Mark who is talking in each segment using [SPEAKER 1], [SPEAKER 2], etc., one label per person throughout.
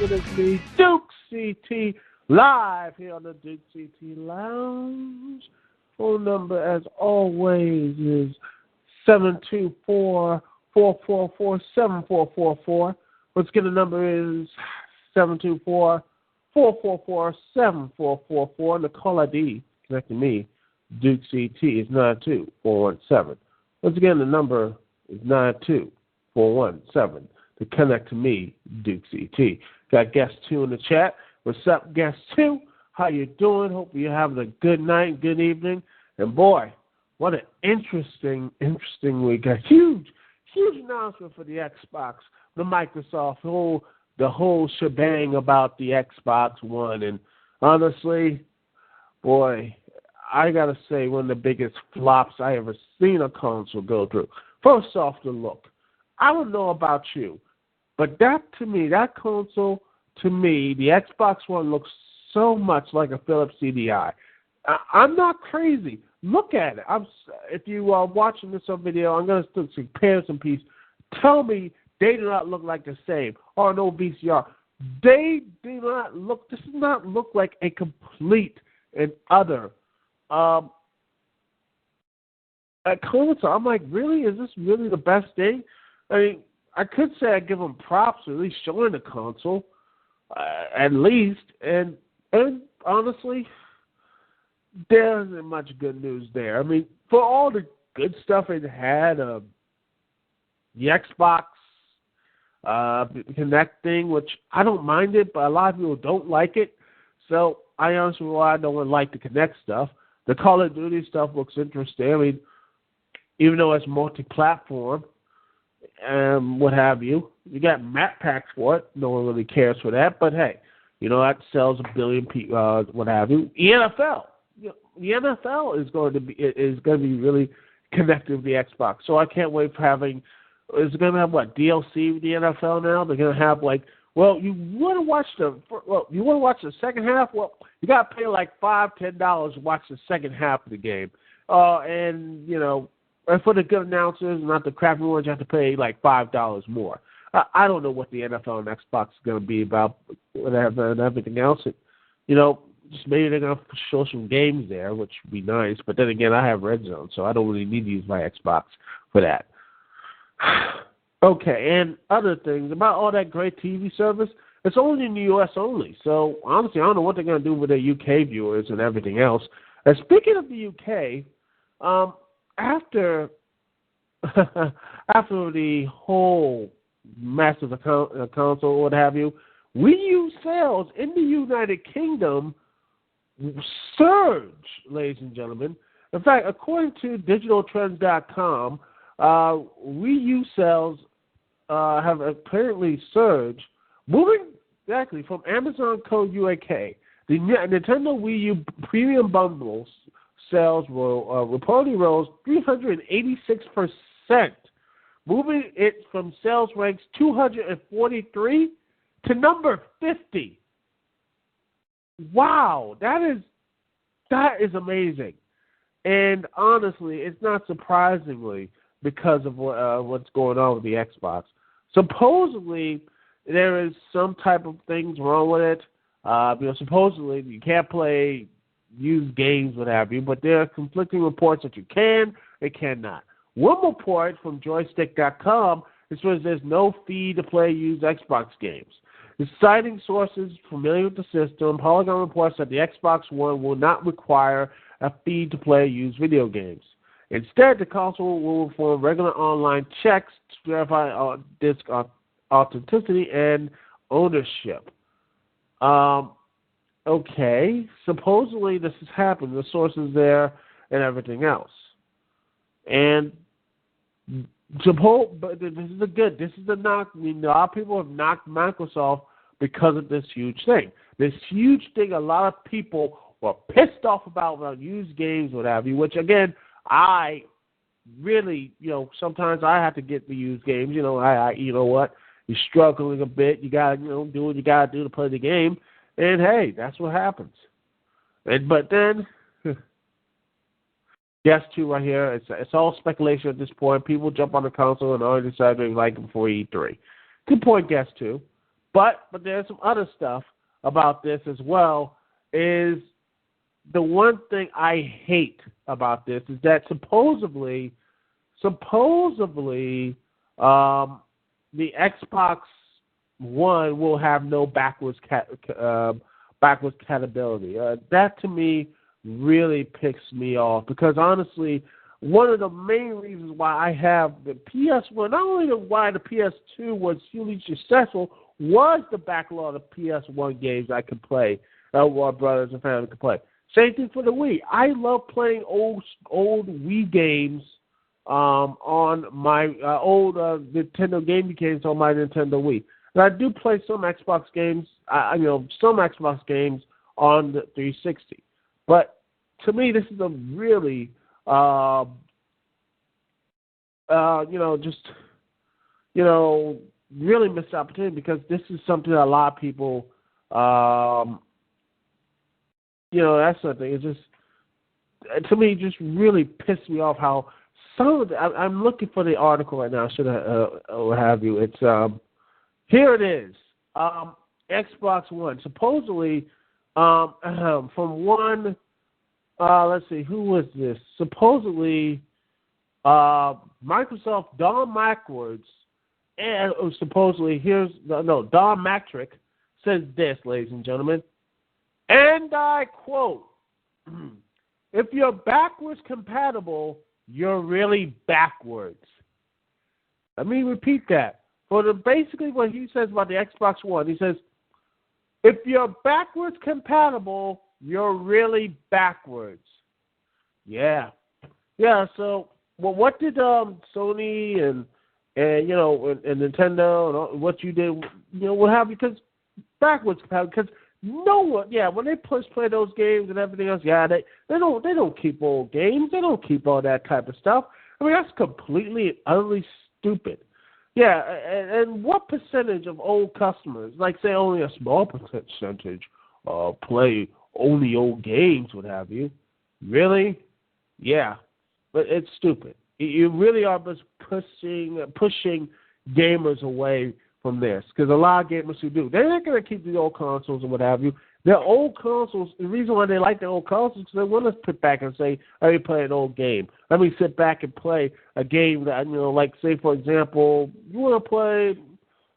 [SPEAKER 1] It is me, Dukect live here on the Dukect Lounge. Phone number, as always, is 724-444-7444. Let's get the number is 724-444-7444. And the call ID connecting me, Dukect, is 92417. Once again, the number is 92417. To connect to me, Dukect. Got guest 2 in the chat. What's up, guest 2? How you doing? Hope you're having a good night, good evening. And boy, what an interesting week. A huge announcement for the Xbox, the Microsoft, the whole shebang about the Xbox One. And honestly, boy, I gotta say, one of the biggest flops I ever seen a console go through. First off, the look. I don't know about you, but that console, to me, the Xbox One looks so much like a Philips CDI. I'm not crazy. Look at it. If you are watching this on video, I'm going to compare some pieces. Tell me they do not look like the same. Or no VCR. They do not look. This does not look like a complete and utter a console. I'm like, really? Is this really the best thing? I mean, I could say I give them props for at least showing the console, at least. And honestly, there isn't much good news there. I mean, for all the good stuff it had, the Xbox Connect thing, which I don't mind it, but a lot of people don't like it. So I honestly don't like the Connect stuff. The Call of Duty stuff looks interesting. I mean, even though it's multi-platform, what have you. You got map packs for it. No one really cares for that, but hey, that sells a billion people. What have you? The NFL is going to be really connected with the Xbox. So I can't wait for having. Is it going to have DLC with the NFL now? They're going to have you want to watch the second half? Well, you got to pay like $5-10 to watch the second half of the game, and for the good announcers, not the crappy ones, you have to pay like $5 more. I don't know what the NFL and Xbox is going to be about, whatever, and everything else. Just maybe they're going to show some games there, which would be nice. But then again, I have Red Zone, so I don't really need to use my Xbox for that. Okay, and other things about all that great TV service. It's only in the U.S. only. So honestly, I don't know what they're going to do with their UK viewers and everything else. And speaking of the UK, after the whole massive console, what have you, Wii U sales in the United Kingdom surge, ladies and gentlemen. In fact, according to digitaltrends.com, Wii U sales have apparently surged, moving exactly from Amazon code UAK. The Nintendo Wii U premium bundles sales reportedly rose 386%, moving it from sales ranks 243 to number 50. Wow, that is amazing. And honestly, it's not surprisingly because of what's going on with the Xbox. Supposedly, there is some type of things wrong with it. Supposedly you can't play used games, what have you, but there are conflicting reports that you can and cannot. One report from joystick.com says there's no fee to play used Xbox games. Citing sources familiar with the system, Polygon reports that the Xbox One will not require a fee to play used video games. Instead, the console will perform regular online checks to verify disc authenticity and ownership. Okay, supposedly this has happened. The sources there and everything else. And but this is a good. This is a knock. I mean, a lot of people have knocked Microsoft because of this huge thing. This huge thing. A lot of people were pissed off about used games, what have you. Which again, I really, sometimes I have to get the used games. I you know what? You're struggling a bit. You gotta, do what you gotta do to play the game. And hey, that's what happens. But then. Guess 2 right here. It's all speculation at this point. People jump on the console and already decide they like it before E3. Good point, Guess 2. But there's some other stuff about this as well. Is the one thing I hate about this is that supposedly, the Xbox One will have no backwards compatibility. That to me really picks me off because honestly, one of the main reasons why I have the PS1, not only why the PS2 was hugely successful, was the backlog of PS1 games I could play, our brothers and family could play. Same thing for the Wii. I love playing old Wii games on my old Nintendo gaming games on my Nintendo Wii. And I do play some Xbox games, on the 360. But to me, this is a really, really missed opportunity because this is something that a lot of people, that's something. It's just, to me, just really pissed me off how some of the, I'm looking for the article right now. Should I have you? It's here it is. Xbox One supposedly. From one, let's see, who was this? Supposedly, Microsoft Don Mackwards, and supposedly Don Matrick says this, ladies and gentlemen, and I quote: "If you're backwards compatible, you're really backwards." Let me repeat that. Basically, what he says about the Xbox One, he says, if you're backwards compatible, you're really backwards. Yeah. So, what did Sony and Nintendo and what you did, what have you? Because backwards compatible. Because no one, when they play those games and everything else, they don't keep old games. They don't keep all that type of stuff. I mean, that's completely and utterly stupid. Yeah, and what percentage of old customers, like say only a small percentage, play only old games, what have you? Really? Yeah, but it's stupid. You really are just pushing gamers away from this because a lot of gamers who do, they're not going to keep the old consoles and what have you. Their old consoles, the reason why they like their old consoles is because they want to sit back and say, let me play an old game. Let me sit back and play a game that, like, say, for example, you want to play,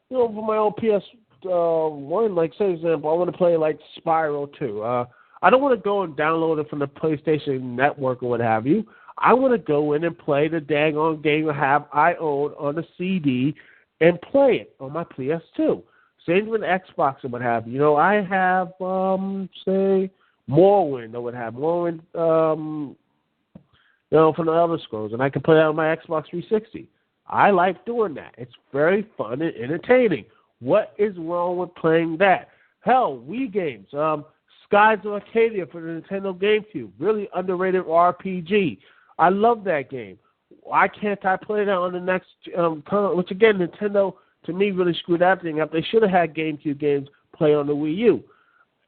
[SPEAKER 1] for my old PS1, like, say, for example, I want to play, like, Spyro 2. I don't want to go and download it from the PlayStation Network or what have you. I want to go in and play the dang-on game I own on a CD and play it on my PS2. Same with Xbox and what have you. I have, say, Morrowind or what have you. Morrowind, from the Elder Scrolls, and I can play that on my Xbox 360. I like doing that. It's very fun and entertaining. What is wrong with playing that? Hell, Wii games. Skies of Arcadia for the Nintendo GameCube. Really underrated RPG. I love that game. Why can't I play that on the next console? Which, again, Nintendo, to me, really screwed that thing up. They should have had GameCube games play on the Wii U.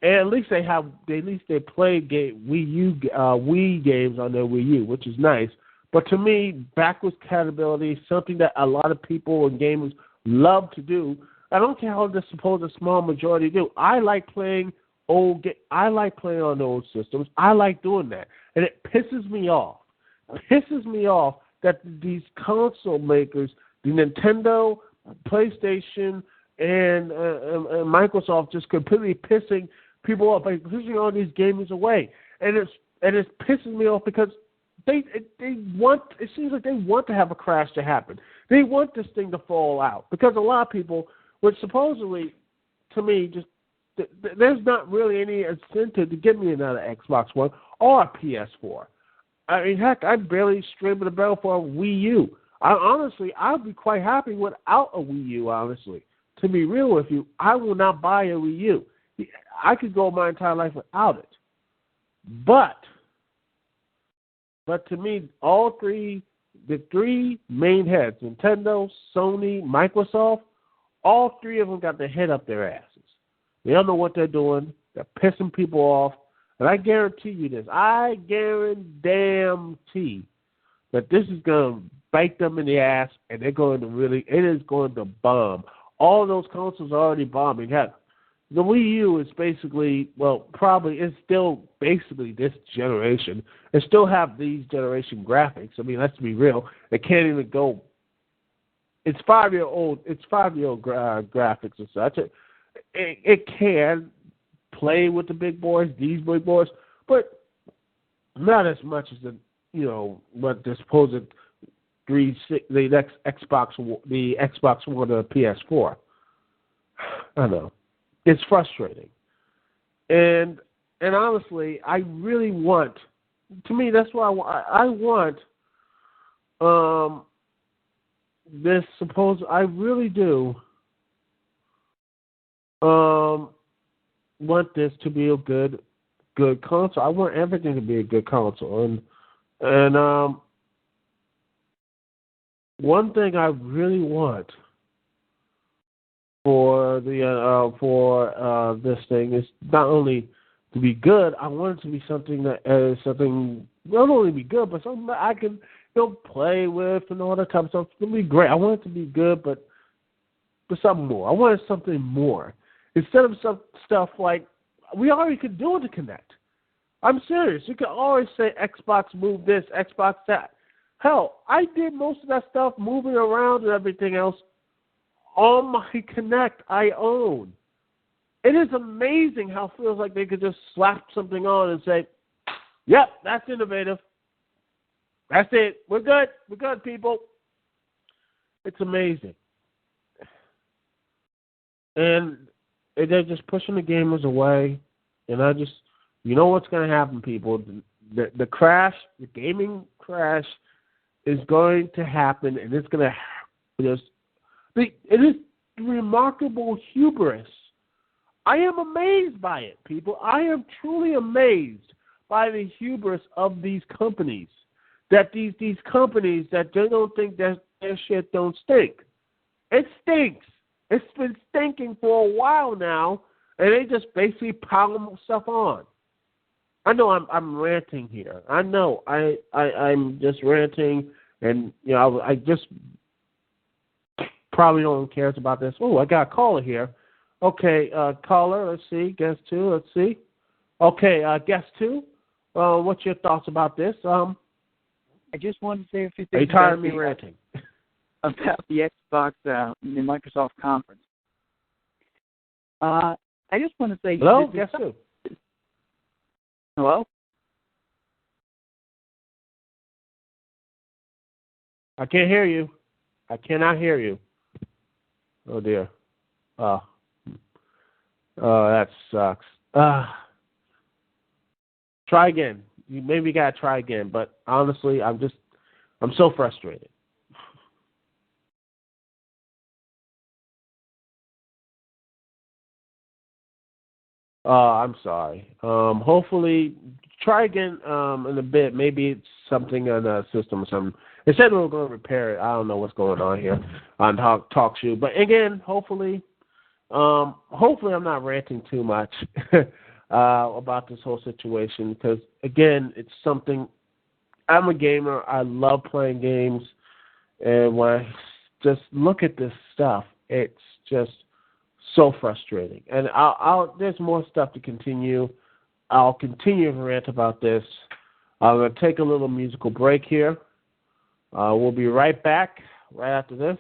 [SPEAKER 1] And at least they play Wii games on their Wii U, which is nice. But to me, backwards compatibility is something that a lot of people and gamers love to do. I don't care how supposed a small majority do. I like playing on the old systems. I like doing that. And it pisses me off. That these console makers, the Nintendo, PlayStation, and Microsoft just completely pissing people off by pushing all these gamers away, and it's pissing me off because they want. It seems like they want to have a crash to happen. They want this thing to fall out because a lot of people, which supposedly, to me, just there's not really any incentive to give me another Xbox One or a PS4. I mean, heck, I barely streamed the bell for a Wii U. I'd be quite happy without a Wii U, honestly. To be real with you, I will not buy a Wii U. I could go my entire life without it. But to me, the three main heads, Nintendo, Sony, Microsoft, all three of them got their head up their asses. They don't know what they're doing. They're pissing people off. And I guarantee you this. I guarantee that this is going to bite them in the ass, and it is going to bomb. All those consoles are already bombing. Heck, the Wii U is basically, it's still basically this generation. It still have these generation graphics. I mean, let's be real. It can't even go. It's 5-year-old. It's 5-year-old graphics and such. It can play with the big boys, these big boys, but not as much as what the supposed the Xbox One or the PS4. I know. It's frustrating. And honestly, I really want, to me, that's why I want I really do want this to be a good console. I want everything to be a good console. And one thing I really want for this thing is not only to be good. I want it to be something that is something not only be good, but something that I can play with and all that type of stuff. It's gonna be great. I want it to be good, but something more. I wanted something more instead of some stuff like we already could do with the Kinect. I'm serious. You can always say Xbox move this, Xbox that. Hell, I did most of that stuff moving around and everything else on my Kinect I own. It is amazing how it feels like they could just slap something on and say, yep, that's innovative. That's it. We're good. We're good, people. It's amazing. And they're just pushing the gamers away. And you know what's going to happen, people. The crash, the gaming crash is going to happen, and it's going to it is remarkable hubris. I am amazed by it, people. I am truly amazed by the hubris of these companies. That these companies that they don't think that their shit don't stink. It stinks. It's been stinking for a while now, and they just basically pile stuff on. I know I'm ranting here. I know I'm just ranting, and I just probably no one cares about this. Oh, I got a caller here. Okay, caller. Let's see. Guest 2. Let's see. Okay, guest 2. What's your thoughts about this?
[SPEAKER 2] I just wanted to say a few things.
[SPEAKER 1] Are you tired of me ranting?
[SPEAKER 2] About the Xbox, the Microsoft conference. I just want to say...
[SPEAKER 1] Hello? Guess who?
[SPEAKER 2] Hello?
[SPEAKER 1] I can't hear you. I cannot hear you. Oh, dear. Oh, that sucks. Try again. You maybe got to try again, but honestly, I'm so frustrated. I'm sorry. Hopefully, try again in a bit. Maybe it's something on the system or something. They said we were going to repair it. I don't know what's going on here on Talk Shoe. But again, hopefully I'm not ranting too much about this whole situation because, again, it's something. I'm a gamer. I love playing games. And when I just look at this stuff, it's just so frustrating. And there's more stuff to continue. I'll continue to rant about this. I'm going to take a little musical break here. We'll be right back right after this.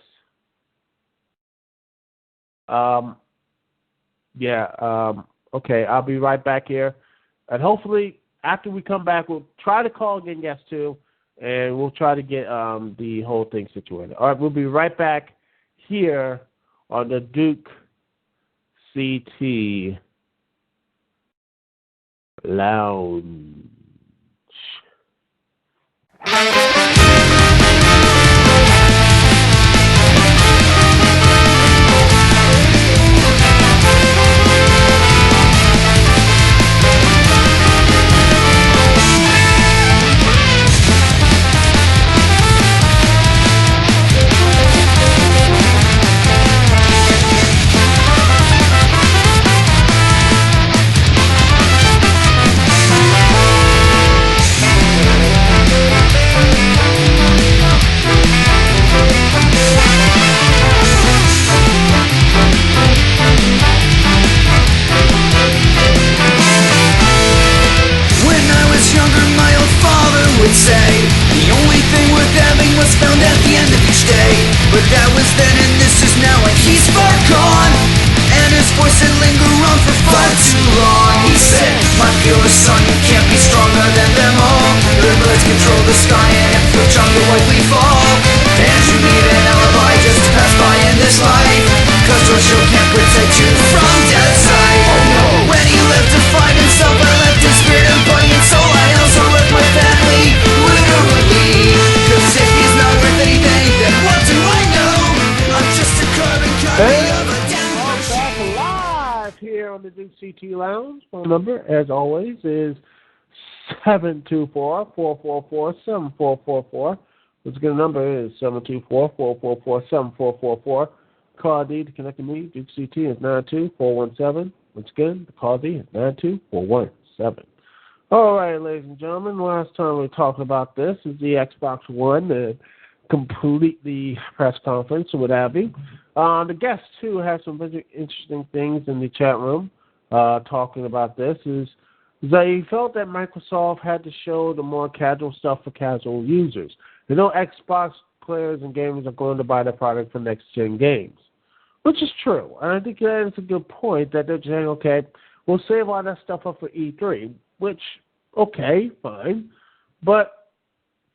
[SPEAKER 1] Okay, I'll be right back here. And hopefully, after we come back, we'll try to call again, guest 2, and we'll try to get the whole thing situated. All right, we'll be right back here on the Duke CT Lounge. CT Lounge. Phone number, as always, is 724-444-7444. Once again, the number is 724-444-7444. Call ID to connect to me, Duke CT, is 92417. Once again, the call ID is 92417. All right, ladies and gentlemen, last time we talked about this is the Xbox One, the complete press conference or what have you. The guests, too, have some very interesting things in the chat room. Talking about this is they felt that Microsoft had to show the more casual stuff for casual users. They know Xbox players and gamers are going to buy the product for next-gen games, which is true. And I think that is a good point that they're saying, okay, we'll save all that stuff up for E3, which, okay, fine. But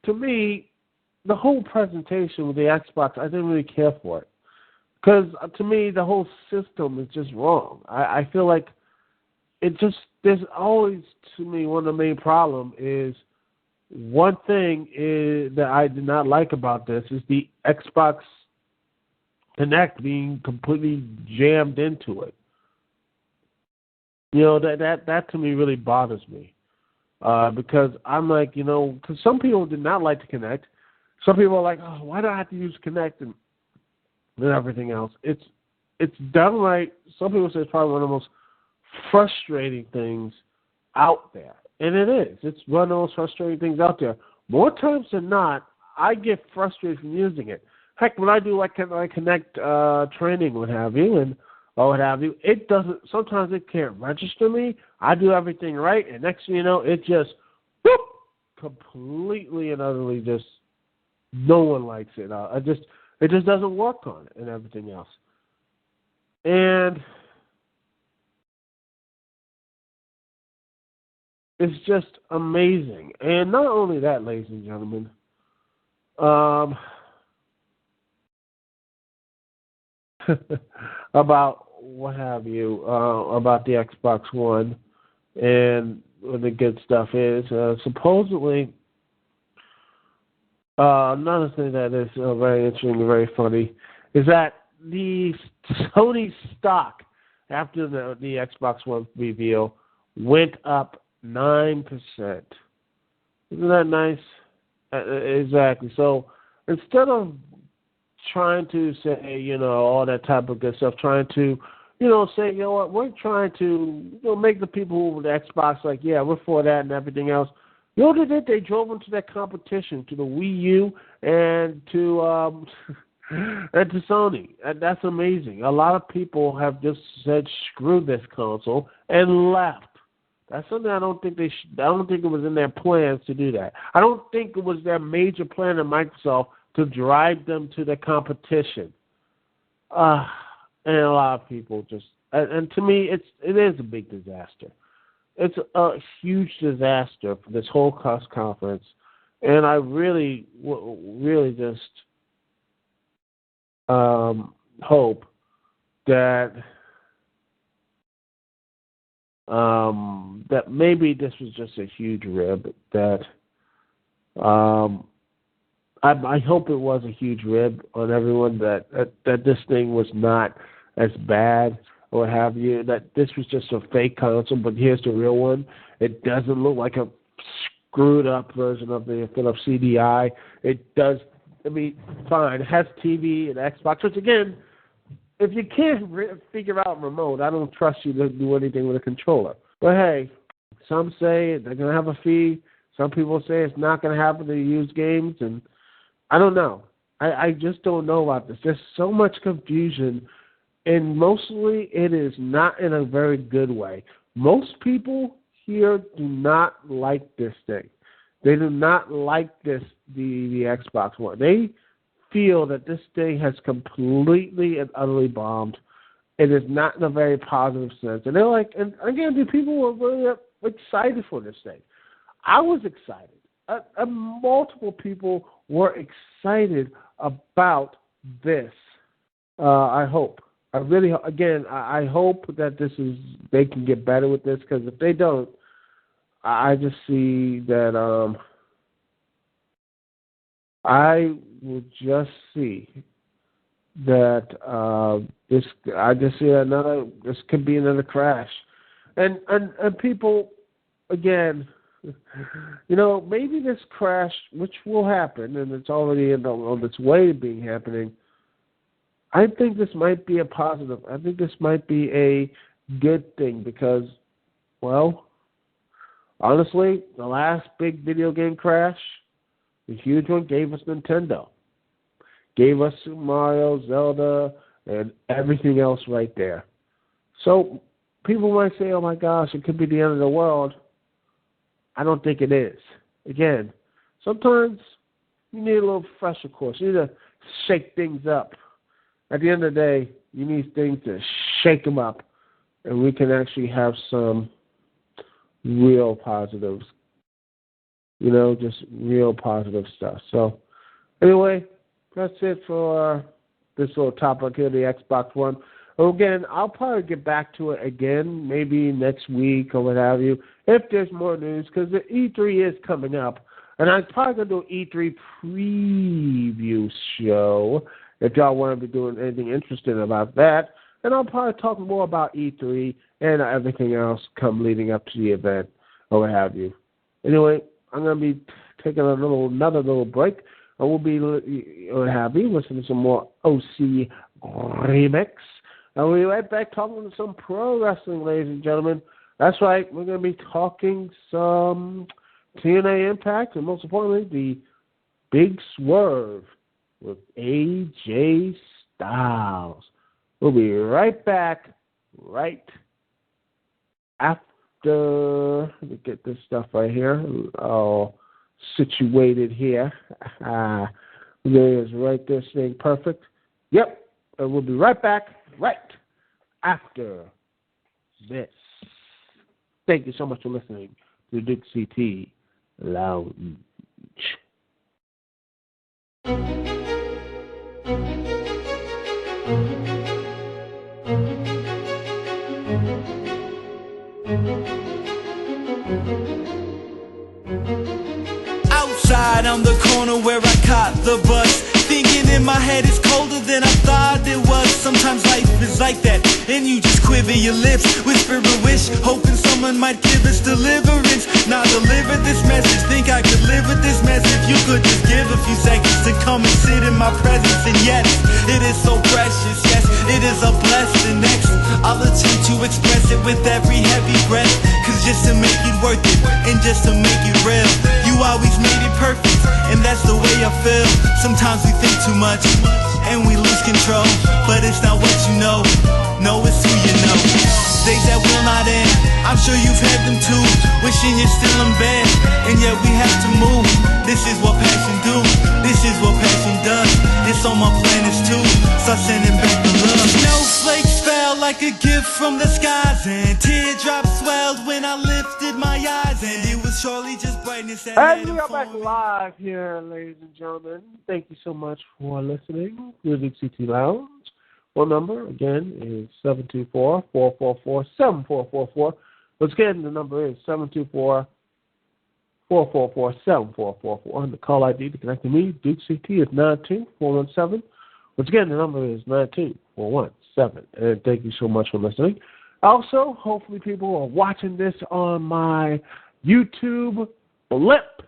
[SPEAKER 1] to me, the whole presentation with the Xbox, I didn't really care for it. Because to me, the whole system is just wrong. I feel like there's always, to me, one of the main problems is one thing that I did not like about this is the Xbox Connect being completely jammed into it. You know, that to me really bothers me. Because I'm like, you know, because some people did not like to Connect. Some people are like, oh, why do I have to use Connect and everything else? It's downright, some people say it's probably one of the most frustrating things out there. And it is. It's one of the most frustrating things out there. More times than not, I get frustrated from using it. Heck, when I do like Connect training, what have you, it doesn't, sometimes it can't register me. I do everything right, and next thing you know, it just, whoop, completely and utterly just, no one likes it. It just doesn't work on it and everything else. And it's just amazing. And not only that, ladies and gentlemen, about what have you, about the Xbox One and what the good stuff is. Supposedly, another thing that is very interesting and very funny is that the Sony stock after the Xbox One reveal went up 9%. Isn't that nice? Exactly. So instead of trying to say, you know, all that type of good stuff, trying to, you know, say, you know what, we're trying to, you know, make the people with the Xbox like, yeah, we're for that and everything else. You know what they did? They drove into that competition to the Wii U and to and to Sony. And that's amazing. A lot of people have just said, screw this console, and left. That's something I don't think I don't think it was in their plans to do that. I don't think it was their major plan of Microsoft to drive them to the competition. And a lot of people just, and to me, it is a big disaster. It's a huge disaster for this whole press conference, and I really just hope that that maybe this was just a huge rib. That I hope it was a huge rib on everyone. That this thing was not as bad or what have you. That this was just a fake console, but here's the real one. It doesn't look like a screwed up version of the Philips CDI. It does. I mean, fine. It has TV and Xbox, which again, if you can't figure out remote, I don't trust you to do anything with a controller. But hey, some say they're going to have a fee. Some people say it's not going to happen to use games, and I don't know. I just don't know about this. There's so much confusion, and mostly it is not in a very good way. Most people here do not like this thing. They do not like the Xbox One. They feel that this thing has completely and utterly bombed. It is not in a very positive sense. And they're like, and again, the people were really excited for this thing. I was excited. Multiple people were excited about this. I hope. I really, again, I hope that they can get better with this, because if they don't, I just see that I will just see that this could be another crash, and people, again, maybe this crash, which will happen, and it's already on its way to being happening. I think this might be a positive. I think this might be a good thing because, well, honestly, the last big video game crash, the huge one, gave us Nintendo. Gave us Super Mario, Zelda, and everything else right there. So people might say, oh my gosh, it could be the end of the world. I don't think it is. Again, sometimes you need a little fresher course. You need to shake things up. At the end of the day, you need things to shake them up, and we can actually have some real positives. Just real positive stuff. So, anyway, that's it for this little topic here, the Xbox One. Again, I'll probably get back to it again, maybe next week or what have you, if there's more news, because the E3 is coming up. And I'm probably going to do an E3 preview show if y'all want to be doing anything interesting about that. And I'll probably talk more about E3 and everything else come leading up to the event or what have you. Anyway, I'm going to be taking another little break. And we'll be listening to some more OC Remix. And we'll be right back talking to some pro wrestling, ladies and gentlemen. That's right. We're going to be talking some TNA Impact, and most importantly, the Big Swerve with AJ Styles. We'll be right back right after. Let me get this stuff right here. All situated here. There's right this thing. Perfect. Yep. And we'll be right back right after this. Thank you so much for listening to the Dukect Lounge.
[SPEAKER 3] Outside on the corner where I caught the bus, thinking in my head it's colder than I thought it was. Sometimes life is like that, and you just quiver your lips, whisper a wish, hoping someone might give us deliverance. Now deliver this message, think I could live with this message. You could just give a few seconds to come and sit in my presence. And yes, it is so precious, yes, it is a blessing. Next, I'll attempt to express it with every heavy breath, cause just to make it worth it, and just to make it real, you always made it perfect, and that's the way I feel. Sometimes we think too much, and we lose control, but it's not what you know, no, it's who you know. Days that will not end, I'm sure you've had them too, wishing you're still in bed, and yet we have to move. This is what passion do, this This is what passion does. It's on my planets too. Start sending back the love. Snowflakes fell like a gift from the skies, and teardrops swelled when I lifted my eyes, and it was surely just brightness that
[SPEAKER 1] And
[SPEAKER 3] made
[SPEAKER 1] we are back live here, ladies and gentlemen. Thank you so much for listening to the Dukect Lounge. Phone number, again, is 724-444-7444. Once again, the number is 724-444-7444. And the call ID to connect to me, Dukect, is 92417. Once again, the number is 92417. And thank you so much for listening. Also, hopefully people are watching this on my YouTube blip,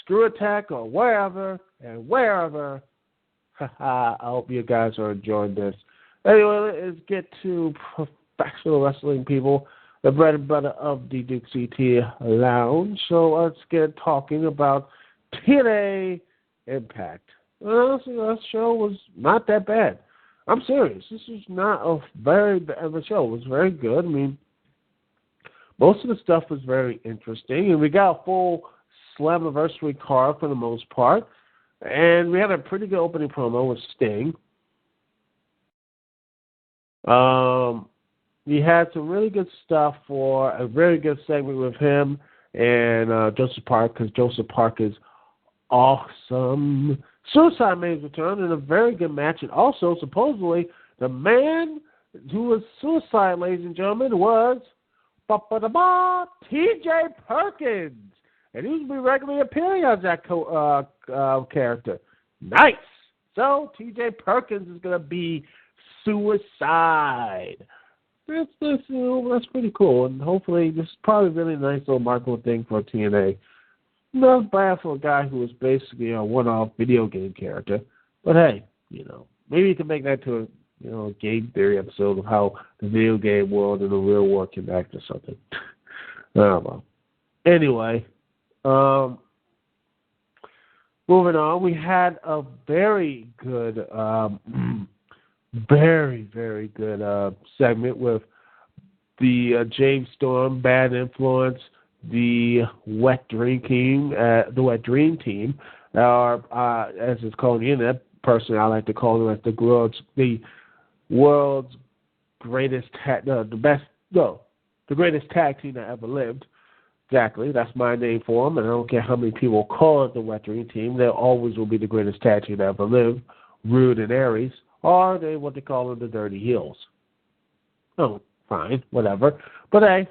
[SPEAKER 1] Screw Attack, or wherever and wherever. I hope you guys are enjoying this. Anyway, let's get to professional wrestling people, the bread and butter of the Dukect Lounge. So let's get talking about TNA Impact. Well, that show was not that bad. I'm serious. This is not a very bad of a show. It was very good. I mean, most of the stuff was very interesting, and we got a full Slammiversary card for the most part. And we had a pretty good opening promo with Sting. We had some really good stuff for a very good segment with him and Joseph Park, because Joseph Park is awesome. Suicide made his return in a very good match, and also supposedly the man who was Suicide, ladies and gentlemen, was T.J. Perkins. And he used to be regularly appearing as that character. Nice. So T.J. Perkins is going to be Suicide. That's pretty cool. And hopefully this is probably a really nice little marketing thing for TNA. Not bad for a guy who was basically a one-off video game character. But hey, maybe you can make that to a game theory episode of how the video game world and the real world connect or something. I don't know. Anyway, moving on, we had a very good, very, very good segment with the James Storm, Bad Influence, the Wet Dream Team, or as it's called in that personally, I like to call them as the world's greatest the greatest tag team that ever lived. Exactly, that's my name for them, and I don't care how many people call it the Wet Dream Team. They always will be the greatest tag team that ever lived, Rude and Aries, or what they call them, the Dirty Heels. Oh, fine, whatever. But hey,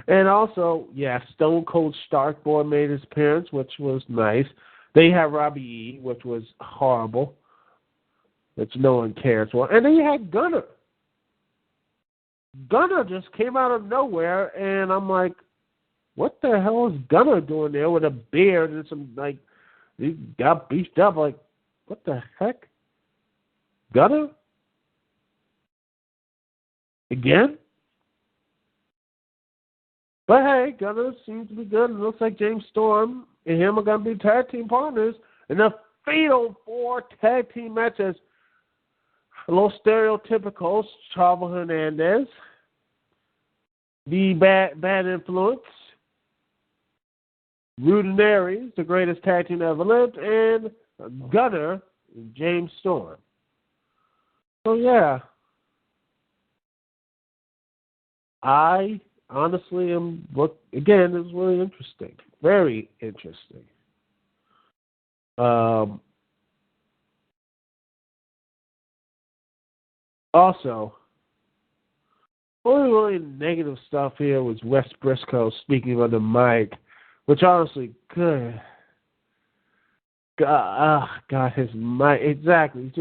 [SPEAKER 1] and also, Stone Cold Starkboy made his appearance, which was nice. They had Robbie E., which was horrible, which no one cares for. And then you had Gunner. Gunner just came out of nowhere, and I'm like, what the hell is Gunner doing there with a beard and some, he got beefed up, what the heck? Gunner? Again? But hey, Gunner seems to be good. It looks like James Storm and him are going to be tag team partners in the Fatal 4 tag team matches. A little stereotypical, Chavo Hernandez, the bad Influence, Rude and Aries, the greatest tag team ever lived, and Gunner, James Storm. So yeah, I honestly again, it was really interesting. Very interesting. Also, only really negative stuff here was Wes Briscoe speaking on the mic, which honestly, God, his mic, exactly,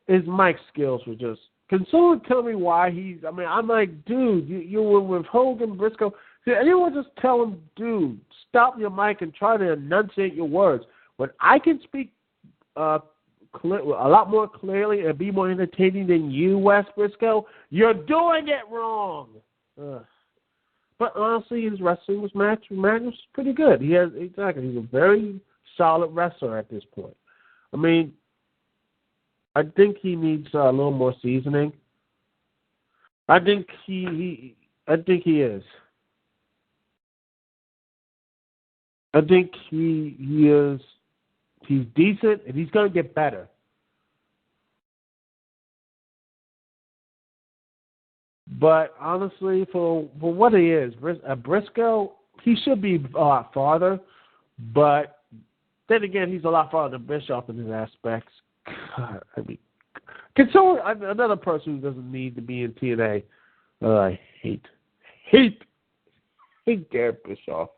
[SPEAKER 1] his mic skills were just, can someone tell me why I'm like, dude, you were with Hogan, Briscoe, did anyone just tell him, dude, stop your mic and try to enunciate your words? When I can speak a lot more clearly and be more entertaining than you, Wes Briscoe, you're doing it wrong. But honestly, his wrestling match was pretty good. He's a very solid wrestler at this point. I mean, I think he needs a little more seasoning. I think he is. I think he's decent, and he's going to get better. But honestly, for what he is, Briscoe, he should be a lot farther. But then again, he's a lot farther than Bischoff in his aspects. God, I mean, another person who doesn't need to be in TNA. I hate Garrett Bischoff.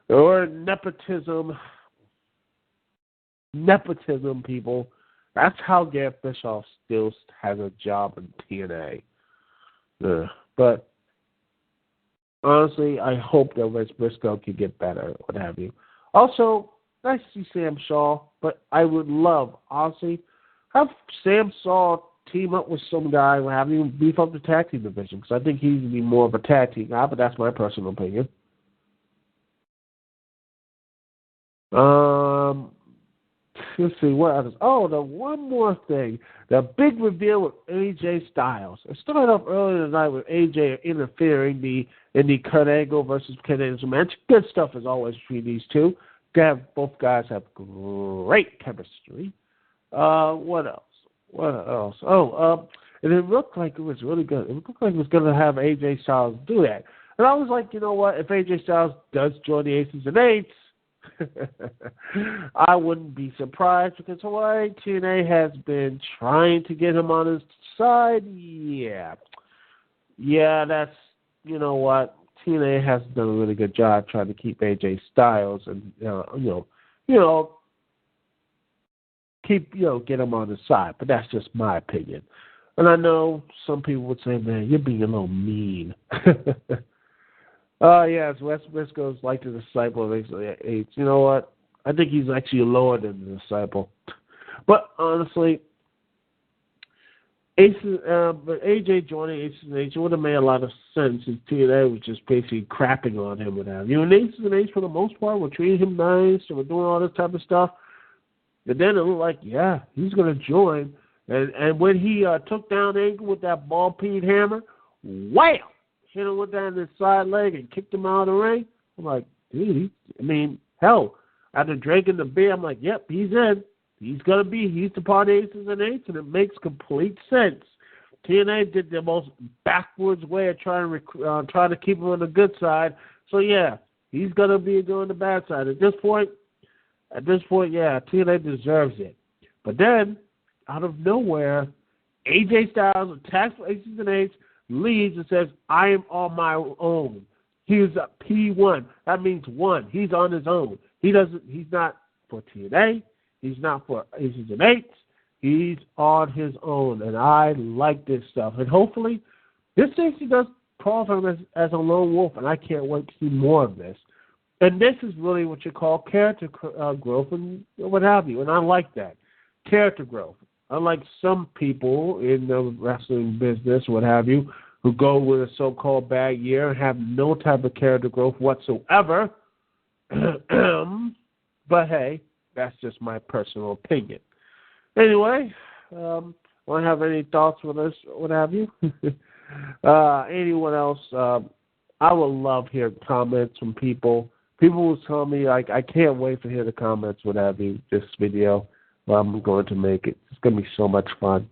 [SPEAKER 1] Or nepotism, people. That's how Garrett Bischoff still has a job in TNA. But honestly, I hope that Wes Briscoe can get better, what have you. Also, nice to see Sam Shaw, but I would love, honestly, have Sam Shaw team up with some guy and have him beef up the tag team division, because I think he's going to be more of a tag team guy, but that's my personal opinion. Let's see, what others? Oh, the one more thing. The big reveal with AJ Styles. It started off earlier tonight with AJ interfering in the Kurt Angle versus Ken Anderson match. Good stuff as always between these two. Both guys have great chemistry. What else? Oh, and it looked like it was really good. It looked like it was going to have AJ Styles do that. And I was like, you know what? If AJ Styles does join the Aces and Eights, I wouldn't be surprised, because Hawaii TNA has been trying to get him on his side. Yeah, that's, you know what, TNA has done a really good job trying to keep AJ Styles and get him on his side. But that's just my opinion. And I know some people would say, man, you're being a little mean. Yes, Wes Briscoe is like the disciple of Ace. You know what? I think he's actually lower than the disciple. But honestly, but AJ joining Aces and Eights would have made a lot of sense if TNA was just basically crapping on him with that. And Aces and Eights, for the most part, were treating him nice and were doing all this type of stuff. But then it looked like, yeah, he's going to join. And when he took down Angle with that ball-peen hammer, wham! Hit him with that in his side leg and kicked him out of the ring. I'm like, dude, hell, after drinking the beer, I'm like, yep, he's in. He's the part of Aces and Eights, and it makes complete sense. TNA did the most backwards way of trying to keep him on the good side. So, yeah, he's going to be doing the bad side. At this point, yeah, TNA deserves it. But then, out of nowhere, AJ Styles attacks Aces and Eights, leads and says, I am on my own. He's a P1. That means one. He's on his own. He's not for TNA. He's not for Aces and Eights. He's on his own. And I like this stuff. And hopefully, this actually does call for him as a lone wolf, and I can't wait to see more of this. And this is really what you call character growth and what have you. And I like that. Character growth. Unlike some people in the wrestling business, what have you, who go with a so-called bad year and have no type of character growth whatsoever. But hey, that's just my personal opinion. Anyway, want to have any thoughts with us, what have you? Anyone else? I would love hearing comments from people. People will tell me, like, I can't wait to hear the comments, what have you, this video. I'm going to make it. It's going to be so much fun.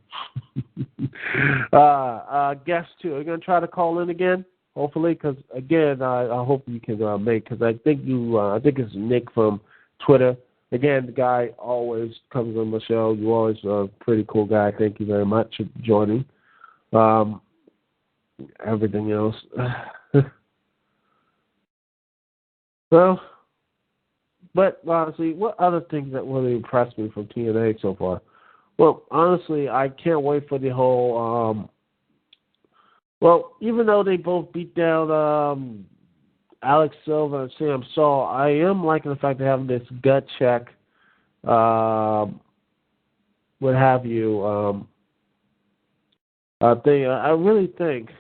[SPEAKER 1] Guest too. Are you going to try to call in again? Hopefully, because again, I hope you can make. Because I think it's Nick from Twitter. Again, the guy always comes on the show. You always a pretty cool guy. Thank you very much for joining. Everything else. Well. But honestly, what other things that really impressed me from TNA so far? Well, honestly, I can't wait for the whole. Even though they both beat down Alex Silva and Sam Saul, I am liking the fact of having this gut check, what have you, thing. I really think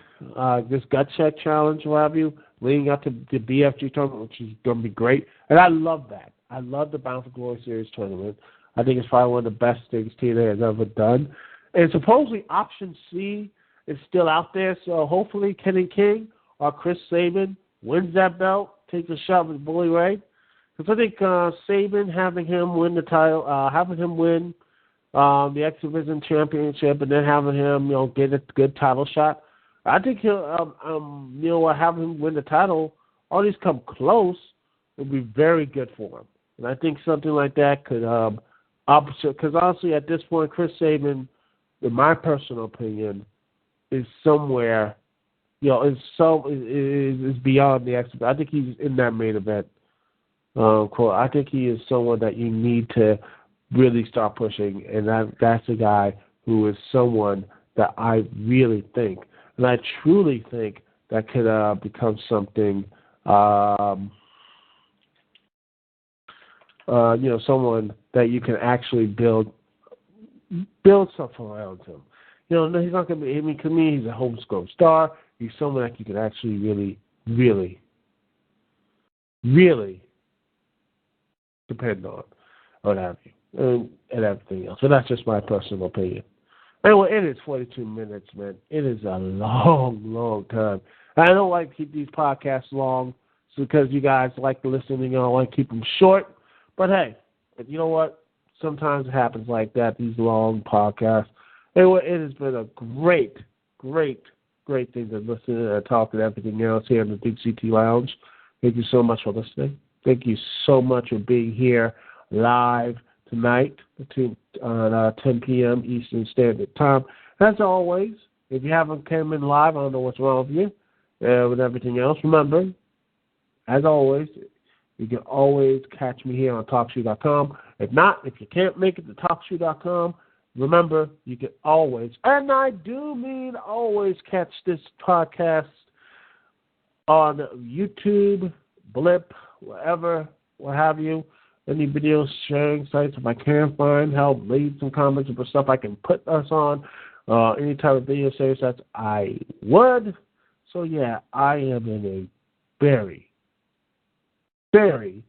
[SPEAKER 1] this gut check challenge, what have you, leading up to the BFG tournament, which is going to be great. And I love that. I love the Bound for Glory Series tournament. I think it's probably one of the best things TNA has ever done. And supposedly Option C is still out there, so hopefully Kenny King or Chris Sabin wins that belt, takes a shot with Bully Ray. Because I think Saban having him win the title, having him win the X Division championship, and then having him, get a good title shot. I think he'll, having him win the title, or at least come close, would be very good for him. And I think something like that could opposite. Because honestly, at this point, Chris Saban, in my personal opinion, is somewhere, is beyond the X. I think he's in that main event. I think he is someone that you need to really start pushing, and that's a guy who is someone that I really think, and I truly think that could become something, someone that you can actually build stuff around him. He's not going to be, to me, he's a homeschool star. He's someone that you can actually really, really, really depend on, what have you, and everything else. So that's just my personal opinion. Anyway, it is 42 minutes, man. It is a long, long time. I don't like to keep these podcasts long because you guys like listening. I want to keep them short. But hey, you know what? Sometimes it happens like that, these long podcasts. Anyway, it has been a great, great, great thing to listen and talk and everything else here in the Dukect Lounge. Thank you so much for listening. Thank you so much for being here live tonight between 10 p.m. Eastern Standard Time. As always, if you haven't come in live, I don't know what's wrong with you with everything else. Remember, as always, you can always catch me here on TalkShoe.com. If not, if you can't make it to TalkShoe.com, remember, you can always, and I do mean always, catch this podcast on YouTube, Blip, wherever, what have you. Any video sharing sites, if I can find, help, leave some comments or stuff I can put us on. Any type of video sharing sites, I would. So, yeah, I am in a very, very,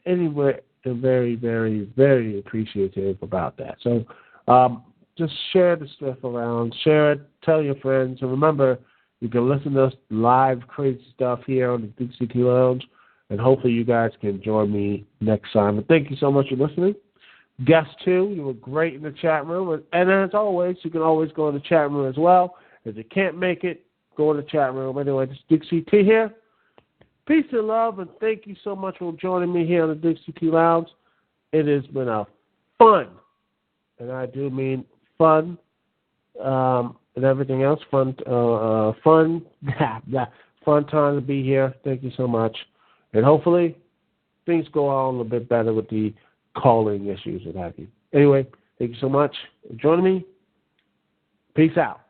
[SPEAKER 1] anywhere, very, very, very appreciative about that. So, just share the stuff around. Share it. Tell your friends. And remember, you can listen to us live, crazy stuff here on the Dukect Lounge. And hopefully you guys can join me next time. And thank you so much for listening. Guest 2, you were great in the chat room. And as always, you can always go in the chat room as well. If you can't make it, go in the chat room. Anyway, this is Dukect here. Peace and love, and thank you so much for joining me here on the Dukect Lounge. It has been a fun, and I do mean fun, and everything else, fun time to be here. Thank you so much. And hopefully things go on a little bit better with the calling issues and have you. Anyway, thank you so much for joining me. Peace out.